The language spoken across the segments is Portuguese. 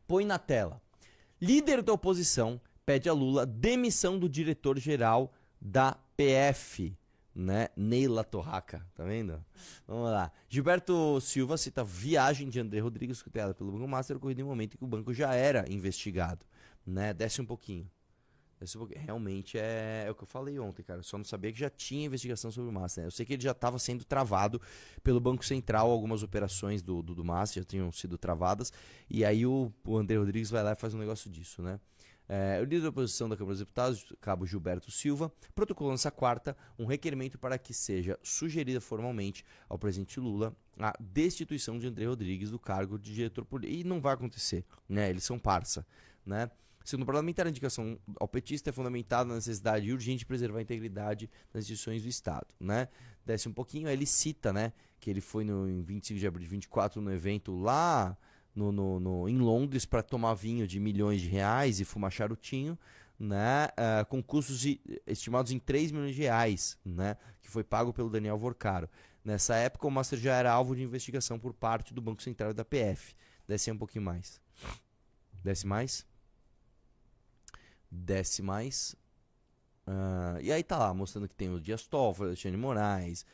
Põe na tela. Líder da oposição pede a Lula demissão do diretor-geral da PF, né? Neila Torraca, tá vendo? Vamos lá. Gilberto Silva cita viagem de André Rodrigues custeada pelo Banco Master ocorrida em um momento em que o banco já era investigado, né? Desce um pouquinho. Realmente é o que eu falei ontem, cara. Eu só não sabia que já tinha investigação sobre o Master, né? Eu sei que ele já estava sendo travado pelo Banco Central, algumas operações do Master já tinham sido travadas, e aí o André Rodrigues vai lá e faz um negócio disso, né? O líder da oposição da Câmara dos Deputados, cabo Gilberto Silva, protocolou nessa quarta um requerimento para que seja sugerida formalmente ao presidente Lula a destituição de André Rodrigues do cargo de diretor político. E não vai acontecer, né? Eles são parça, né? Segundo o parlamentar, a indicação ao petista é fundamentada na necessidade urgente de preservar a integridade das instituições do Estado, né? Desce um pouquinho, aí ele cita, né, que ele foi em 25 de abril de 24 no evento lá em Londres para tomar vinho de milhões de reais e fumar charutinho, né, com custos estimados em 3 milhões de reais, né, que foi pago pelo Daniel Vorcaro. Nessa época, o Master já era alvo de investigação por parte do Banco Central e da PF. Desce um pouquinho mais. Desce mais. Desce mais. E aí tá lá, mostrando que tem o Dias Toffoli, o Alexandre de Moraes,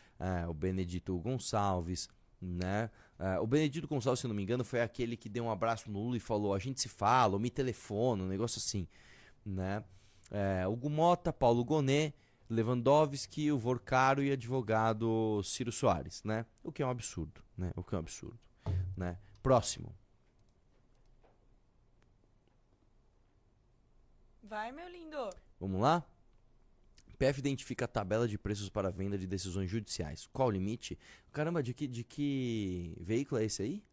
o Benedito Gonçalves, né? O Benedito Gonçalves, se não me engano, foi aquele que deu um abraço no Lula e falou: a gente se fala, ou me telefona, um negócio assim, né? Hugo Mota, Paulo Gonet, Lewandowski, o Vorcaro e advogado Ciro Soares, né? O que é um absurdo, né? O que é um absurdo, né? Próximo. Vai, meu lindo. Vamos lá? PF identifica a tabela de preços para venda de decisões judiciais. Qual o limite? Caramba, de que veículo é esse aí?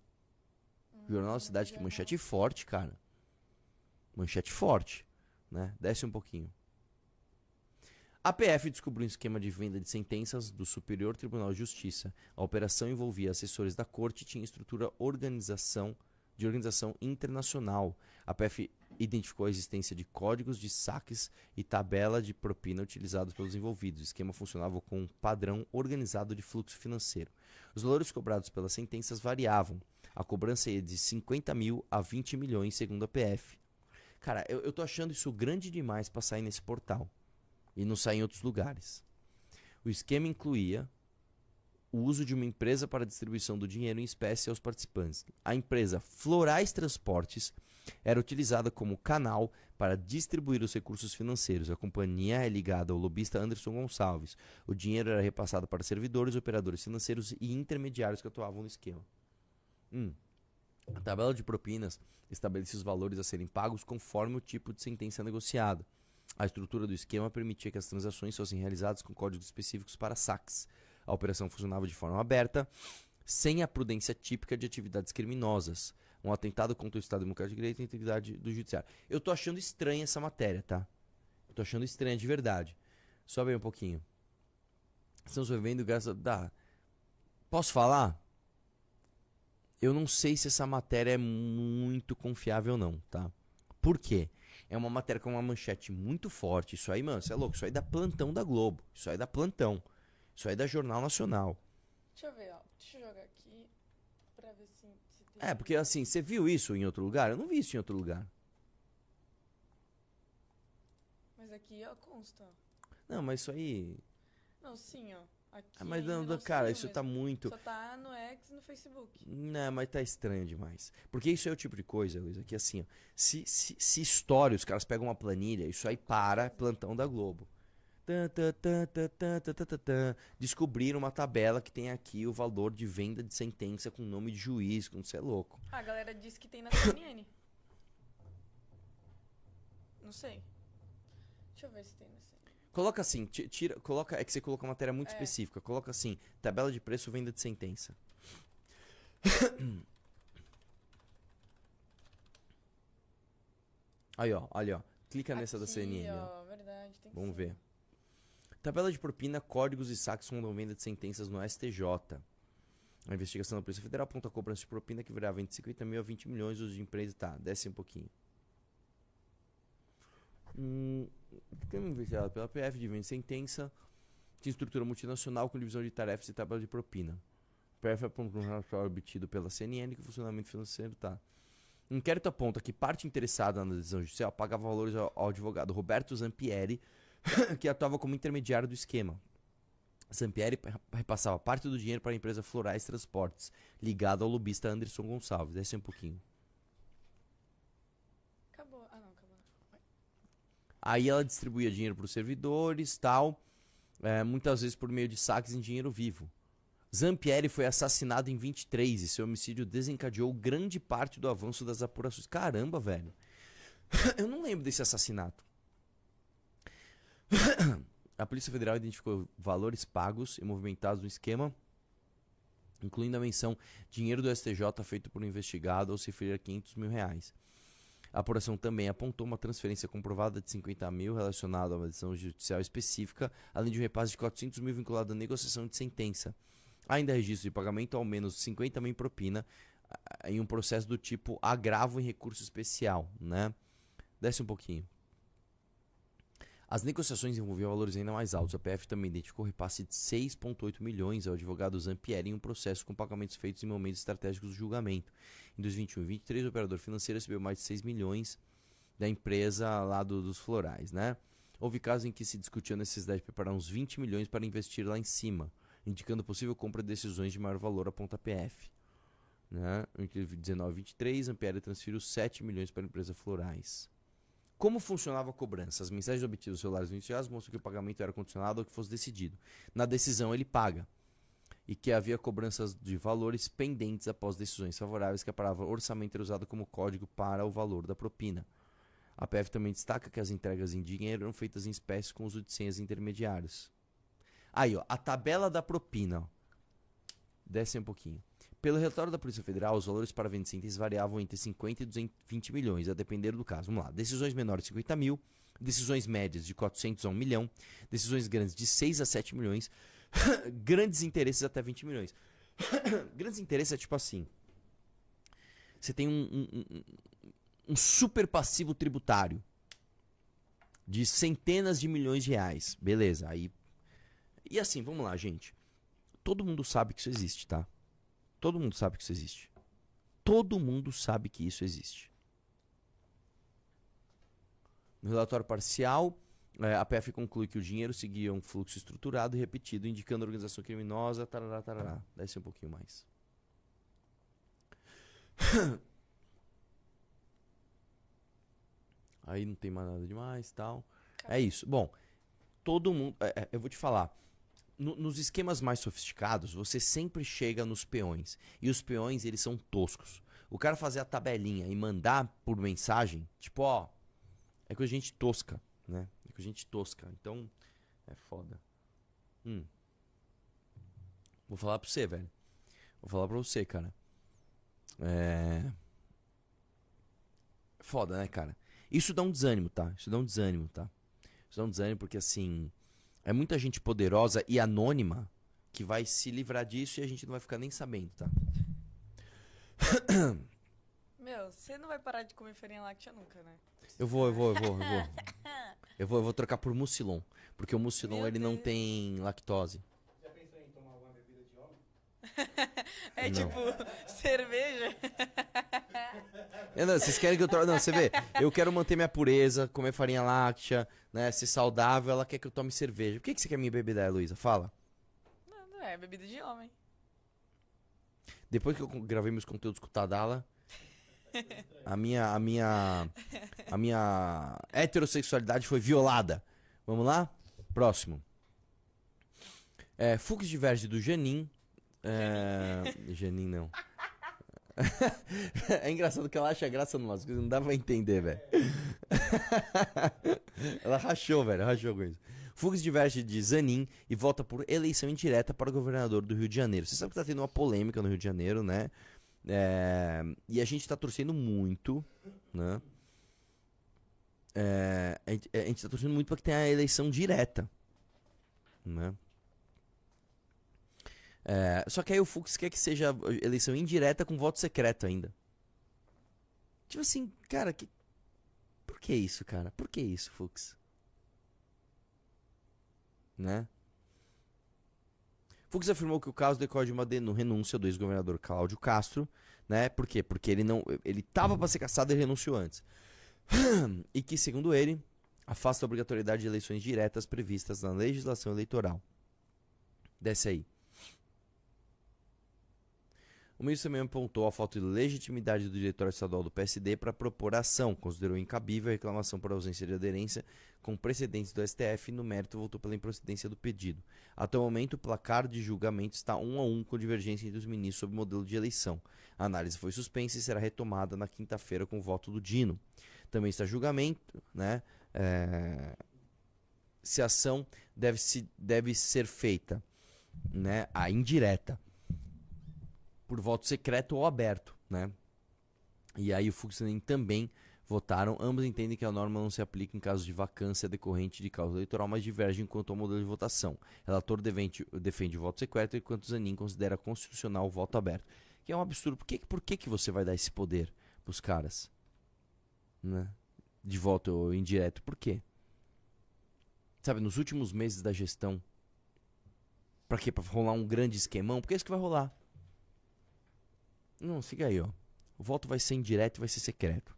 Jornal da Cidade, que manchete forte, cara. Manchete forte, né? Desce um pouquinho. A PF descobriu um esquema de venda de sentenças do Superior Tribunal de Justiça. A operação envolvia assessores da corte e tinha estrutura de organização internacional. A PF identificou a existência de códigos de saques e tabela de propina utilizados pelos envolvidos. O esquema funcionava com um padrão organizado de fluxo financeiro. Os valores cobrados pelas sentenças variavam. A cobrança ia de 50 mil a 20 milhões, segundo a PF. Cara, eu tô achando isso grande demais para sair nesse portal e não sair em outros lugares. O esquema incluía o uso de uma empresa para a distribuição do dinheiro em espécie aos participantes. A empresa Florais Transportes era utilizada como canal para distribuir os recursos financeiros. A companhia é ligada ao lobista Anderson Gonçalves. O dinheiro era repassado para servidores, operadores financeiros e intermediários que atuavam no esquema. A tabela de propinas estabelecia os valores a serem pagos conforme o tipo de sentença negociada. A estrutura do esquema permitia que as transações fossem realizadas com códigos específicos para saques. A operação funcionava de forma aberta, sem a prudência típica de atividades criminosas. Um atentado contra o Estado Democrático de Direito e a integridade do Judiciário. Eu tô achando estranha essa matéria, tá? Eu tô achando estranha de verdade. Sobe aí um pouquinho. Estamos vivendo graças a... Posso falar? Eu não sei se essa matéria é muito confiável não, tá? Por quê? É uma matéria com uma manchete muito forte. Isso aí, mano, você é louco. Isso aí dá plantão da Globo. Isso aí dá plantão. Isso aí dá Jornal Nacional. Deixa eu ver, ó. Deixa eu jogar aqui pra ver se tem... Porque assim, você viu isso em outro lugar? Eu não vi isso em outro lugar. Mas aqui, ó, consta. Não, mas isso aí... Não, sim, ó. Aqui mas ainda não, não cara, saiu isso mesmo. tá muito... Só tá no X e no Facebook. Não, mas tá estranho demais. Porque isso é o tipo de coisa, Luísa, que assim, ó, se estoura, os caras pegam uma planilha, isso aí para plantão da Globo. Descobriram uma tabela que tem aqui o valor de venda de sentença com nome de juiz, com você é louco. A galera disse que tem na CNN. Não sei. Deixa eu ver se tem na CNN. Coloca assim, coloca, é que você colocou uma matéria muito específica. Coloca assim, tabela de preço, venda de sentença. Aí, ó, olha, ó. Clica nessa da CNN, ó. Verdade, tem que Vamos ser. ver. Tabela de propina, códigos e saques com venda de sentenças no STJ. A investigação da Polícia Federal aponta a cobrança de propina que virava entre 50 mil a 20 milhões uso de empresa. Tá, desce um pouquinho. Tema investigado pela PF de venda de sentença tinha estrutura multinacional com divisão de tarefas e tabela de propina. PF apontou um relatório obtido pela CNN que o funcionamento financeiro tá. O inquérito aponta que parte interessada na decisão judicial pagava valores ao advogado Roberto Zampieri, que atuava como intermediário do esquema. Zampieri repassava parte do dinheiro para a empresa Florais Transportes, ligada ao lobista Anderson Gonçalves. Desce um pouquinho. Acabou. Ah, não, acabou. Vai. Aí ela distribuía dinheiro para os servidores, tal, muitas vezes por meio de saques em dinheiro vivo. Zampieri foi assassinado em 23 e seu homicídio desencadeou grande parte do avanço das apurações. Caramba, velho. Eu não lembro desse assassinato. A Polícia Federal identificou valores pagos e movimentados no esquema, incluindo a menção dinheiro do STJ feito por um investigado ao se referir a R$500 mil. A apuração também apontou uma transferência comprovada de 50 mil relacionada a uma decisão judicial específica, além de um repasse de 400 mil vinculado à negociação de sentença. Há ainda registro de pagamento ao menos 50 mil em propina em um processo do tipo agravo em recurso especial, né? Desce um pouquinho. As negociações envolviam valores ainda mais altos. A PF também identificou repasse de 6,8 milhões ao advogado Zampieri em um processo com pagamentos feitos em momentos estratégicos do julgamento. Em 2021 e 2023, o operador financeiro recebeu mais de 6 milhões da empresa lá dos Florais, né? Houve casos em que se discutiu a necessidade de preparar uns 20 milhões para investir lá em cima, indicando possível compra de decisões de maior valor, aponta a PF. Né? Entre 19 e 23, Zampieri transferiu 7 milhões para a empresa Florais. Como funcionava a cobrança? As mensagens obtidas dos celulares iniciais mostram que o pagamento era condicionado ao que fosse decidido. Na decisão, ele paga. E que havia cobranças de valores pendentes após decisões favoráveis, que a palavra orçamento era usada como código para o valor da propina. A PF também destaca que as entregas em dinheiro eram feitas em espécie com uso de senhas intermediários. Aí, ó, a tabela da propina. Ó. Desce um pouquinho. Pelo relatório da Polícia Federal, os valores para vendas de sentenças variavam entre 50 e 220 milhões, a depender do caso. Vamos lá. Decisões menores de 50 mil, decisões médias de 400 a 1 milhão, decisões grandes de 6 a 7 milhões, grandes interesses até 20 milhões. Grandes interesses é tipo assim. Você tem um super passivo tributário de centenas de milhões de reais. Beleza, aí... E assim, vamos lá, gente. Todo mundo sabe que isso existe, tá? Todo mundo sabe que isso existe. Todo mundo sabe que isso existe. No relatório parcial, a PF conclui que o dinheiro seguia um fluxo estruturado e repetido, indicando a organização criminosa, tarará, tarará. Desce um pouquinho mais. Aí não tem mais nada demais, tal. É isso. Bom, todo mundo... eu vou te falar. Nos esquemas mais sofisticados, você sempre chega nos peões. E os peões, eles são toscos. O cara fazer a tabelinha e mandar por mensagem, tipo, ó, é com gente tosca, né? É com gente tosca. Então, é foda. Vou falar pra você, velho. Vou falar pra você, cara. Foda, né, cara? Isso dá um desânimo, tá? Isso dá um desânimo, tá? Isso dá um desânimo porque, assim... É muita gente poderosa e anônima que vai se livrar disso e a gente não vai ficar nem sabendo, tá? Meu, você não vai parar de comer farinha láctea nunca, né? Eu vou trocar por Mucilon. Porque o Mucilon, Meu ele não Deus. tem lactose. Já pensou em tomar alguma bebida de homem? É Não. tipo, cerveja. Não, vocês querem que eu troque... Não, você vê. Eu quero manter minha pureza, comer farinha láctea, né? Ser saudável. Ela quer que eu tome cerveja. Por que você quer minha bebida, Luísa? Fala. Não é bebida de homem. Depois que eu gravei meus conteúdos com o Tadala, a minha heterossexualidade foi violada. Vamos lá? Próximo. Fux diverge do Janin. Janin não. É engraçado que ela acha graça numas coisas, não dá pra entender, velho. Ela rachou, velho, rachou com isso. Fux diverge de Zanin e vota por eleição indireta para o governador do Rio de Janeiro. Você sabe que tá tendo uma polêmica no Rio de Janeiro, né? E a gente tá torcendo muito, né? A gente tá torcendo muito para que tenha a eleição direta, né? Só que aí o Fux quer que seja eleição indireta com voto secreto ainda. Tipo assim, cara, por que isso, cara? Por que isso, Fux? Né? Fux afirmou que o caso decorre de uma renúncia do ex-governador Cláudio Castro, né? Por quê? Porque ele estava para ser cassado e renunciou antes. E que, segundo ele, afasta a obrigatoriedade de eleições diretas previstas na legislação eleitoral. Desce aí. O ministro também apontou a falta de legitimidade do diretório estadual do PSD para propor a ação. Considerou incabível a reclamação por ausência de aderência com precedentes do STF e no mérito voltou pela improcedência do pedido. Até o momento, o placar de julgamento está 1-1 com divergência entre os ministros sobre o modelo de eleição. A análise foi suspensa e será retomada na quinta-feira com o voto do Dino. Também está julgamento, né? Se a ação deve ser feita, né? A indireta, por voto secreto ou aberto, né? E aí o Fux e o Zanin também votaram. Ambos entendem que a norma não se aplica em caso de vacância decorrente de causa eleitoral, mas divergem quanto ao modelo de votação. O relator defende o voto secreto, enquanto o Zanin considera constitucional o voto aberto. Que é um absurdo. Por que você vai dar esse poder pros caras? Né? De voto indireto. Por quê? Sabe, nos últimos meses da gestão, pra quê? Pra rolar um grande esquemão? Porque é isso que vai rolar. Não, siga aí, ó. O voto vai ser indireto e vai ser secreto.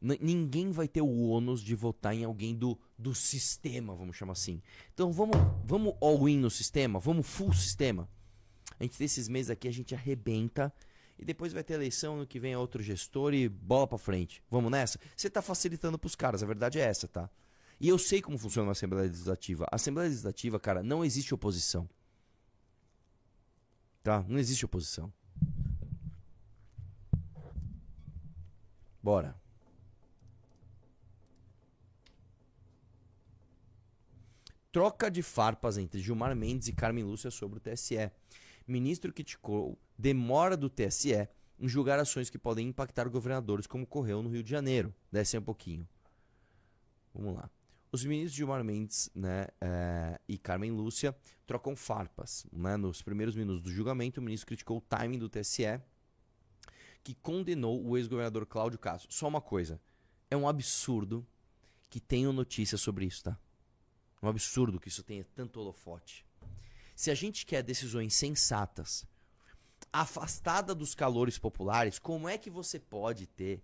Ninguém vai ter o ônus de votar em alguém do sistema, vamos chamar assim. Então vamos all-in no sistema, vamos full sistema. A gente desses meses aqui a gente arrebenta e depois vai ter eleição, ano que vem é outro gestor e bola pra frente. Vamos nessa? Você tá facilitando pros caras, a verdade é essa, tá? E eu sei como funciona uma Assembleia Legislativa. A Assembleia Legislativa, cara, não existe oposição. Tá? Não existe oposição. Bora. Troca de farpas entre Gilmar Mendes e Carmen Lúcia sobre o TSE. Ministro criticou demora do TSE em julgar ações que podem impactar governadores, como ocorreu no Rio de Janeiro. Desce um pouquinho. Vamos lá. Os ministros Gilmar Mendes, né, e Carmen Lúcia trocam farpas. Né? Nos primeiros minutos do julgamento, o ministro criticou o timing do TSE, que condenou o ex-governador Cláudio Castro. Só uma coisa, é um absurdo que tenham notícia sobre isso, tá? É um absurdo que isso tenha tanto holofote. Se a gente quer decisões sensatas, afastada dos calores populares, como é que você pode ter...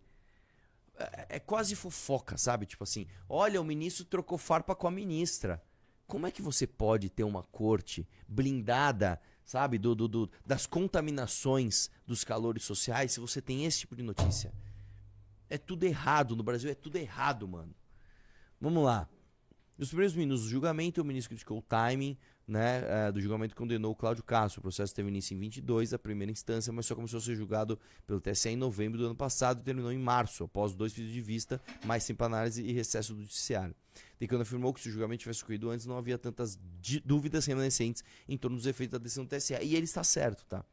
É quase fofoca, sabe? Tipo assim, olha, o ministro trocou farpa com a ministra. Como é que você pode ter uma corte blindada, sabe, das contaminações dos calores sociais, se você tem esse tipo de notícia? É tudo errado, no Brasil é tudo errado, mano. Vamos lá. Nos primeiros minutos do julgamento, o ministro criticou o timing, né, do julgamento e condenou o Cláudio Castro. O processo teve início em 22, a primeira instância, mas só começou a ser julgado pelo TSE em novembro do ano passado e terminou em março, após 2 pedidos de vista, mais tempo análise e recesso do judiciário. Decano afirmou que se o julgamento tivesse ocorrido antes, não havia tantas dúvidas remanescentes em torno dos efeitos da decisão do TSE. E ele está certo, tá?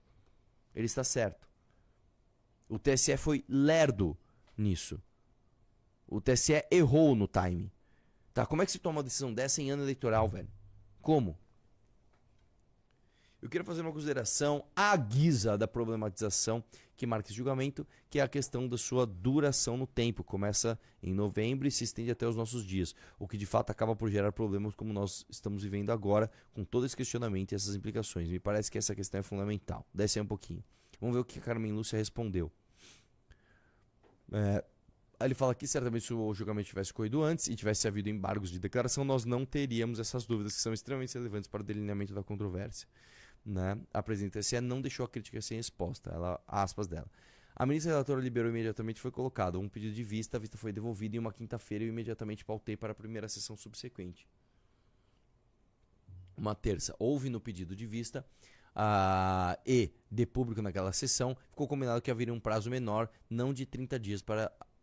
Ele está certo. O TSE foi lerdo nisso. O TSE errou no timing. Tá? Como é que se toma uma decisão dessa em ano eleitoral, velho? Como? Eu quero fazer uma consideração à guisa da problematização que marca esse julgamento, que é a questão da sua duração no tempo. Começa em novembro e se estende até os nossos dias, o que de fato acaba por gerar problemas como nós estamos vivendo agora, com todo esse questionamento e essas implicações. Me parece que essa questão é fundamental. Desce aí um pouquinho. Vamos ver o que a Carmen Lúcia respondeu. Aí ele fala que certamente se o julgamento tivesse ocorrido antes e tivesse havido embargos de declaração, nós não teríamos essas dúvidas que são extremamente relevantes para o delineamento da controvérsia. Né? A presidente do TSE não deixou a crítica sem resposta, aspas dela. A ministra relatora liberou imediatamente, foi colocado um pedido de vista, a vista foi devolvida em uma quinta-feira e eu imediatamente pautei para a primeira sessão subsequente. Uma terça, houve no pedido de vista e de público naquela sessão, ficou combinado que haveria um prazo menor, não de 30 dias,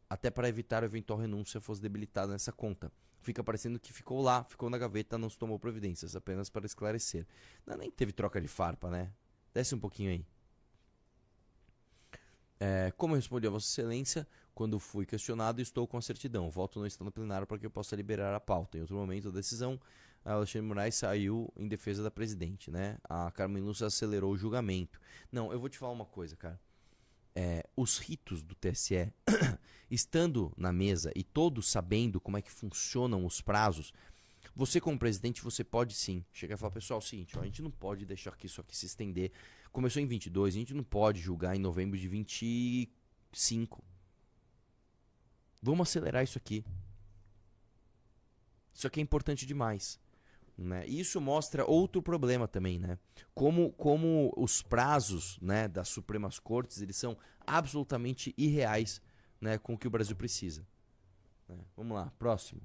até para evitar a eventual renúncia fosse debilitada nessa conta. Fica parecendo que ficou lá, ficou na gaveta, não se tomou providências, apenas para esclarecer. Não, nem teve troca de farpa, né? Desce um pouquinho aí. Como eu respondi a Vossa Excelência, quando fui questionado, estou com a certidão. O voto não está no plenário para que eu possa liberar a pauta. Em outro momento da decisão, a Alexandre Moraes saiu em defesa da presidente, né? A Carmen Lúcia acelerou o julgamento. Não, eu vou te falar uma coisa, cara. Os ritos do TSE, estando na mesa e todos sabendo como é que funcionam os prazos, Você como presidente, você pode sim chegar e falar, pessoal, é o seguinte, ó, a gente não pode deixar que isso aqui se estender. Começou em 22, a gente não pode julgar em novembro de 25. Vamos acelerar isso aqui. Isso aqui é importante demais. Né? E isso mostra outro problema também, né? Como os prazos, né, das Supremas Cortes, eles são absolutamente irreais, né, com o que o Brasil precisa. Né? Vamos lá, próximo.